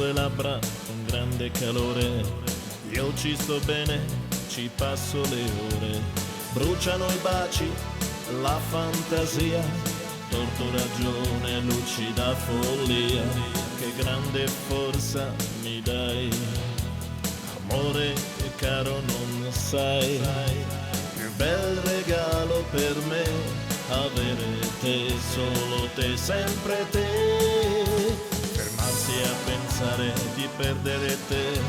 tue labbra con grande calore. Io ci sto bene, ci passo le ore. Bruciano i baci, la fantasia, torto ragione, lucida follia. Che grande forza mi dai, amore caro non sai. Più bel regalo per me, avere te, solo te, sempre te. Fermarsi a pensare di perdere te,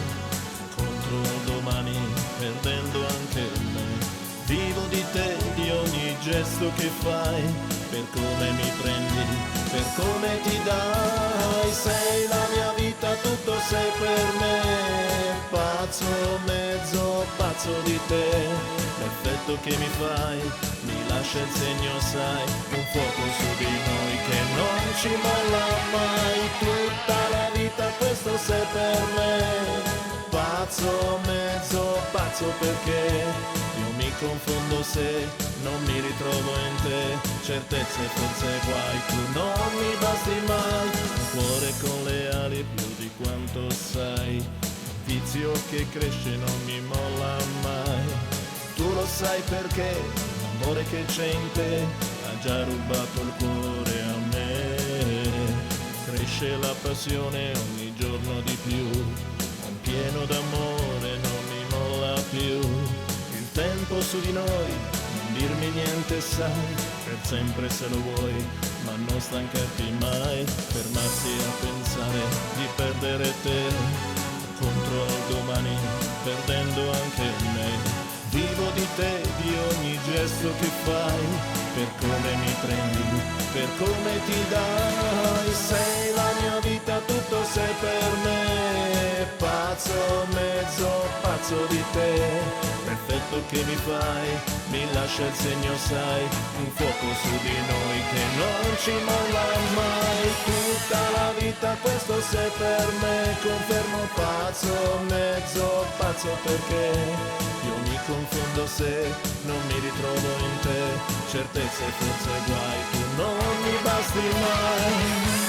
contro domani, perdendo anche me. Vivo di te, di ogni gesto che fai, per come mi prendi, per come ti dai. Sei la mia vita, tutto sei per me, pazzo, mezzo pazzo di te. L'effetto che mi fai, mi lascia il segno, sai, un fuoco su di noi che non ci molla mai. Tutta la vita questo sei per me, pazzo, mezzo pazzo perché io mi confondo se non mi ritrovo in te. Certezze, forse guai, tu non mi basti mai. Un cuore con le ali più di quanto sai, vizio che cresce non mi molla mai. Tu lo sai perché l'amore che c'è in te ha già rubato il cuore a me. Cresce la passione ogni giorno di più, pieno d'amore non mi molla più. Il tempo su di noi, non dirmi niente sai, per sempre se lo vuoi, ma non stancarti mai. Fermarsi a pensare di perdere te, contro al domani, perdendo anche me. Vivo di te, di ogni gesto che fai, per come mi prendi, per come ti dai. Sei la mia vita, tutto sei per me, pazzo, mezzo pazzo di te. L'effetto che mi fai, mi lascia il segno sai, un fuoco su di noi che non ci molla mai. Tutta la vita questo sei per me, confermo pazzo, mezzo pazzo perché io mi confondo se non mi ritrovo in te. Certezze, forse guai, tu non mi basti mai.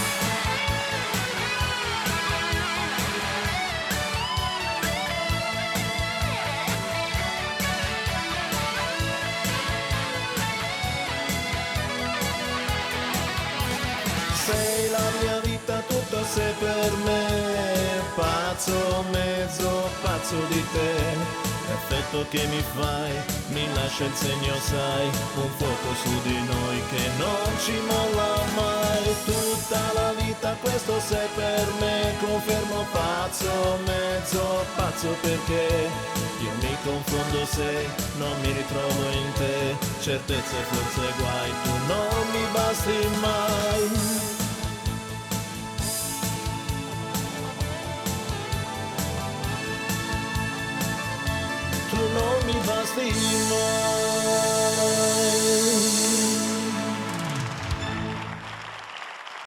Sei la mia vita, tutto sei per me, pazzo, mezzo pazzo di te. L'effetto che mi fai, mi lascia il segno sai, un fuoco su di noi che non ci molla mai. Tutta la vita questo sei per me, confermo pazzo, mezzo pazzo perché io mi confondo se non mi ritrovo in te. Certezze, forse guai, tu non mi basti mai. Tu non mi basti mai.